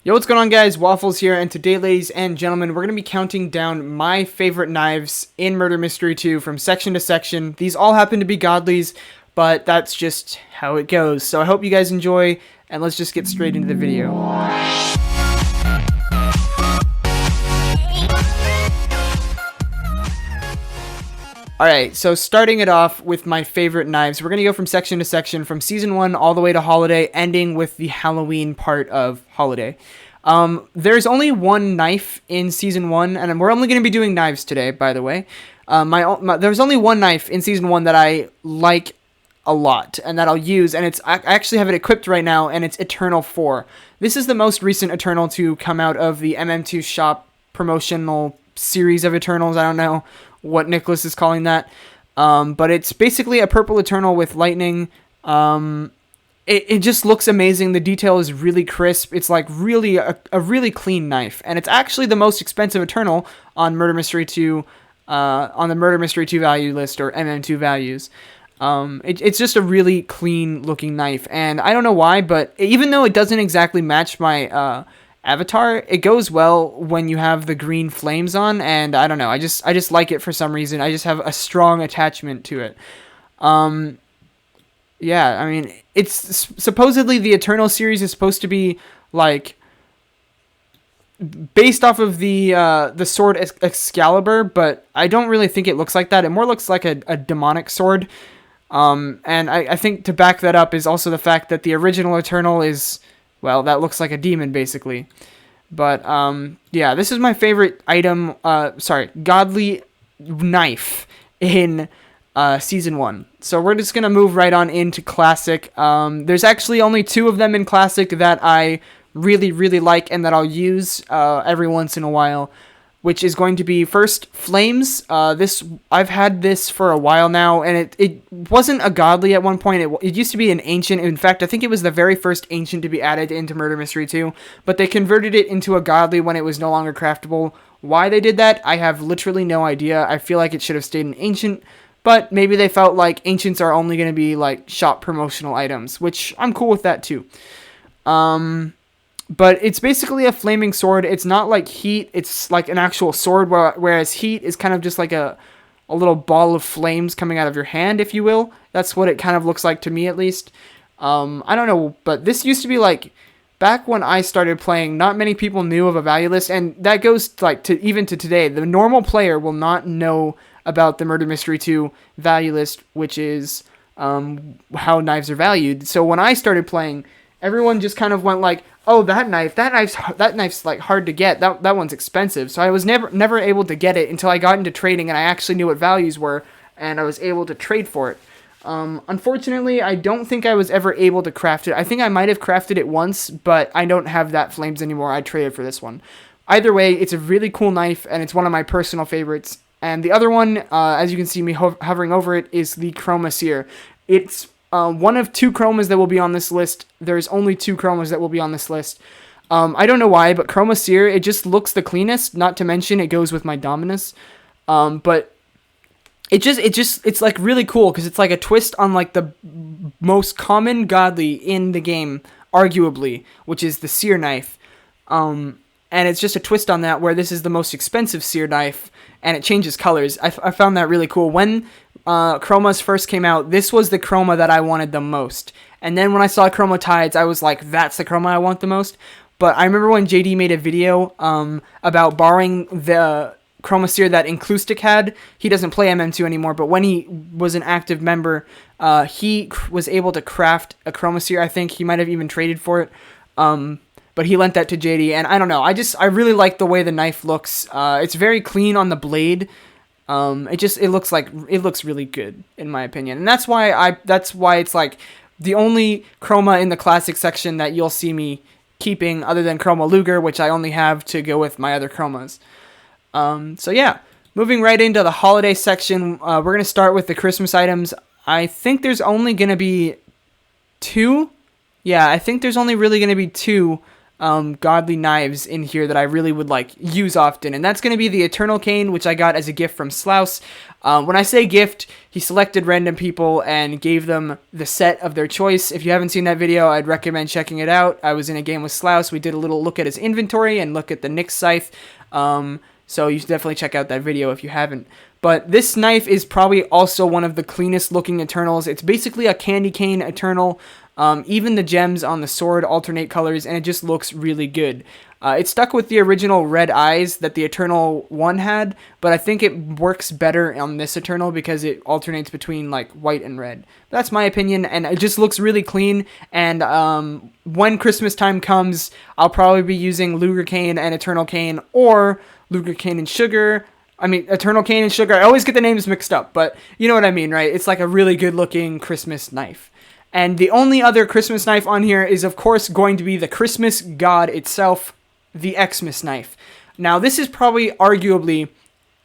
Yo, what's going on, guys? Waffles here, and today, ladies and gentlemen, we're going to be counting down my favorite knives in Murder Mystery 2 from section to section. These all happen to be godlies, but that's just how it goes. So I hope you guys enjoy, and let's just get straight into the video. Alright, so starting it off with my favorite knives, we're going to go from section to section, from Season 1 all the way to Holiday, ending with the Halloween part of Holiday. There's only one knife in Season 1, and we're only going to be doing knives today, by the way. There's only one knife in Season 1 that I like a lot, and that I'll use, and I actually have it equipped right now, and it's Eternal 4. This is the most recent Eternal to come out of the MM2 shop promotional series of Eternals. I don't know what Nicholas is calling that, but it's basically a purple Eternal with lightning. It just looks amazing. The detail is really crisp. It's like really a really clean knife, and it's actually the most expensive Eternal on Murder Mystery 2, on the Murder Mystery 2 value list, or MM2 values. It's just a really clean looking knife, and I don't know why, but even though it doesn't exactly match my avatar, it goes well when you have the green flames on, and I don't know, I just like it for some reason. I just have a strong attachment to it. Yeah, I mean, it's supposedly the Eternal series is supposed to be like based off of the sword Excalibur, but I don't really think it looks like that. It more looks like a demonic sword. And I think to back that up is also the fact that the original Eternal is, well, that looks like a demon, basically. But, yeah, this is my favorite item, godly knife in Season 1. So we're just going to move right on into Classic. There's actually only two of them in Classic that I really, really like and that I'll use every once in a while, which is going to be first Flames. I've had this for a while now, and it wasn't a godly at one point. It used to be an ancient. In fact, I think it was the very first ancient to be added into Murder Mystery 2, but they converted it into a godly when it was no longer craftable. Why they did that, I have literally no idea. I feel like it should have stayed an ancient, but maybe they felt like ancients are only going to be like shop promotional items, which I'm cool with that too. But it's basically a flaming sword. It's not like heat. It's like an actual sword, whereas heat is kind of just like a little ball of flames coming out of your hand, if you will. That's what it kind of looks like to me, at least. I don't know, but this used to be like, back when I started playing, not many people knew of a value list, and that goes like to even to today. The normal player will not about the Murder Mystery 2 value list, which is how knives are valued. So when I started playing, everyone just kind of went like, oh, that knife's like hard to get. That one's expensive. So I was never able to get it until I got into trading and I actually knew what values were, and I was able to trade for it. Unfortunately, I don't think I was ever able to craft it. I think I might have crafted it once, but I don't have that Flames anymore. I traded for this one. Either way, it's a really cool knife, and it's one of my personal favorites. And the other one, as you can see me hovering over it, is the Chroma Seer. It's one of two chromas that will be on this list. There's only two chromas that will be on this list. I don't know why, but Chroma Seer, it just looks the cleanest, not to mention it goes with my Dominus. But it's like really cool, because it's like a twist on like the most common godly in the game, arguably, which is the Seer knife. And it's just a twist on that, where this is the most expensive Seer knife, and it changes colors. I found that really cool. When chromas first came out, this was the chroma that I wanted the most. And then when I saw Chroma Tides, I was like, that's the chroma I want the most. But I remember when JD made a video about borrowing the Chroma Seer that Inclustic had. He doesn't play MM2 anymore, but when he was an active member, he was able to craft a Chroma Seer. I think he might have even traded for it. But he lent that to JD, and I don't know. I really like the way the knife looks. It's very clean on the blade. It looks really good in my opinion, and that's why it's like the only chroma in the classic section that you'll see me keeping, other than Chroma Luger, which I only have to go with my other chromas. So yeah, moving right into the holiday section, we're gonna start with the Christmas items. I think there's only gonna be two. Yeah, I think there's only really gonna be two godly knives in here that I really would like use often, and that's going to be the Eternal Cane, which I got as a gift from Slouse. When I say gift, he selected random people and gave them the set of their choice. If you haven't seen that video, I'd recommend checking it out. I was in a game with Slouse. We did a little look at his inventory and look at the Nyx scythe. So you should definitely check out that video if you haven't. But this knife is probably also one of the cleanest looking Eternals. It's basically a candy cane Eternal. Even the gems on the sword alternate colors, and it just looks really good. It stuck with the original red eyes that the Eternal 1 had, but I think it works better on this Eternal because it alternates between like white and red. That's my opinion, and it just looks really clean. And when Christmas time comes, I'll probably be using Luger Cane and Eternal Cane, or Luger Cane and Sugar. I mean, Eternal Cane and Sugar. I always get the names mixed up, but you know what I mean, right? It's like a really good looking Christmas knife. And the only other Christmas knife on here is, of course, going to be the Christmas god itself, the Xmas knife. Now, this is probably arguably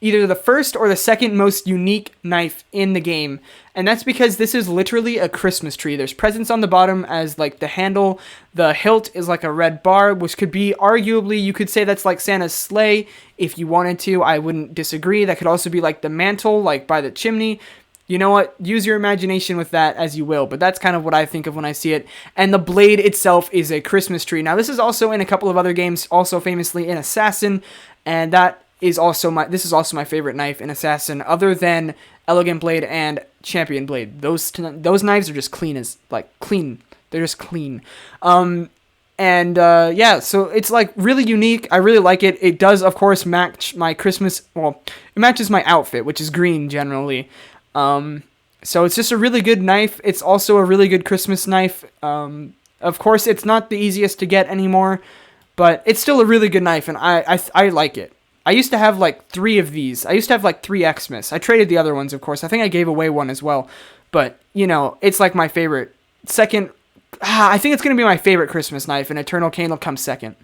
either the first or the second most unique knife in the game, and that's because this is literally a Christmas tree. There's presents on the bottom as, like, the handle. The hilt is like a red bar, which could be, arguably, you could say that's like Santa's sleigh. If you wanted to, I wouldn't disagree. That could also be like the mantle, like by the chimney. You know what? Use your imagination with that as you will, but that's kind of what I think of when I see it. And the blade itself is a Christmas tree. Now, this is also in a couple of other games, also famously in Assassin, and this is also my favorite knife in Assassin, other than Elegant Blade and Champion Blade. Those knives are just clean as, like, clean. They're just clean. Yeah, so it's like really unique. I really like it. It does, of course, match my Christmas, well, it matches my outfit, which is green generally. So it's just a really good knife. It's also a really good Christmas knife. Of course, it's not the easiest to get anymore, but it's still a really good knife, and I like it. I used to have like 3 of these. I used to have like 3 Xmas. I traded the other ones, of course. I think I gave away one as well, but you know, it's like my favorite. Second, I think it's going to be my favorite Christmas knife, and Eternal Cane will come second.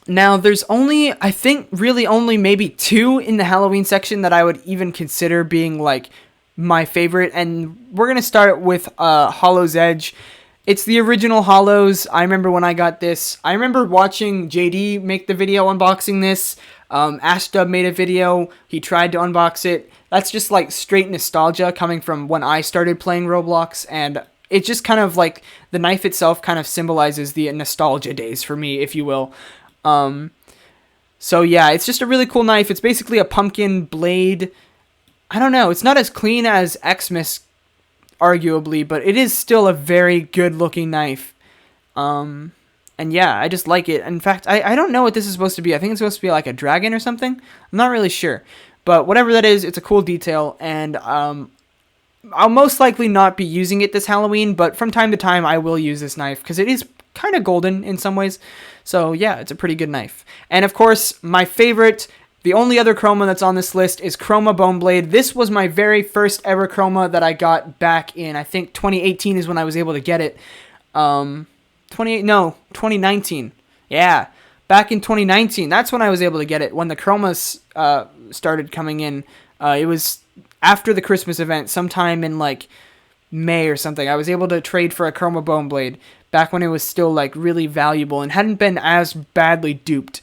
Now, there's only, I think, really only maybe 2 in the Halloween section that I would even consider being, like, my favorite. And we're going to start with Hollow's Edge. It's the original Hollows. I remember when I got this. I remember watching JD make the video unboxing this. Ashdub made a video. He tried to unbox it. That's just, like, straight nostalgia coming from when I started playing Roblox. And it's just kind of, like, the knife itself kind of symbolizes the nostalgia days for me, if you will. So yeah, it's just a really cool knife. It's basically a pumpkin blade. I don't know. It's not as clean as Xmas, arguably, but it is still a very good looking knife. And yeah, I just like it. In fact, I don't know what this is supposed to be. I think it's supposed to be like a dragon or something. I'm not really sure, but whatever that is, it's a cool detail. And, I'll most likely not be using it this Halloween, but from time to time I will use this knife because it is kind of golden in some ways. So yeah, it's a pretty good knife. And of course, my favorite, the only other chroma that's on this list is Chroma Bone Blade. This was my very first ever chroma that I got back in, I think 2018 is when I was able to get it. 2019. Yeah, back in 2019, that's when I was able to get it, when the chromas started coming in. It was after the Christmas event, sometime in like May or something. I was able to trade for a Chroma Bone Blade back when it was still like really valuable and hadn't been as badly duped.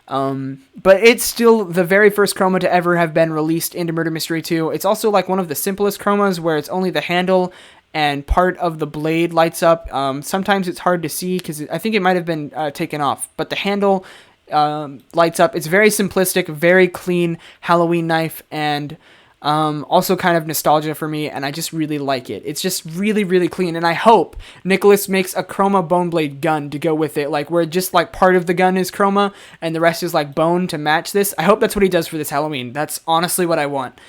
But it's still the very first chroma to ever have been released into Murder Mystery 2. It's also like one of the simplest chromas where it's only the handle and part of the blade lights up. Sometimes it's hard to see because I think it might have been taken off, but the handle lights up. It's very simplistic, very clean Halloween knife, and also kind of nostalgia for me, and I just really like it. It's just really, really clean, and I hope Nicholas makes a Chroma Bone Blade gun to go with it, like where just like part of the gun is Chroma, and the rest is like bone to match this. I hope that's what he does for this Halloween. That's honestly what I want.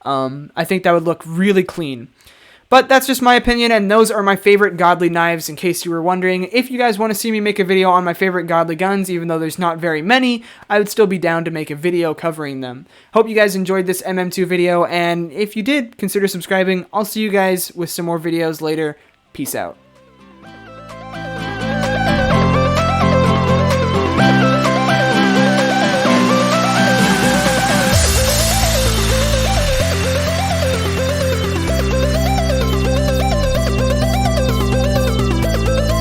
I think that would look really clean. But that's just my opinion, and those are my favorite godly knives, in case you were wondering. If you guys want to see me make a video on my favorite godly guns, even though there's not very many, I would still be down to make a video covering them. Hope you guys enjoyed this MM2 video, and if you did, consider subscribing. I'll see you guys with some more videos later. Peace out.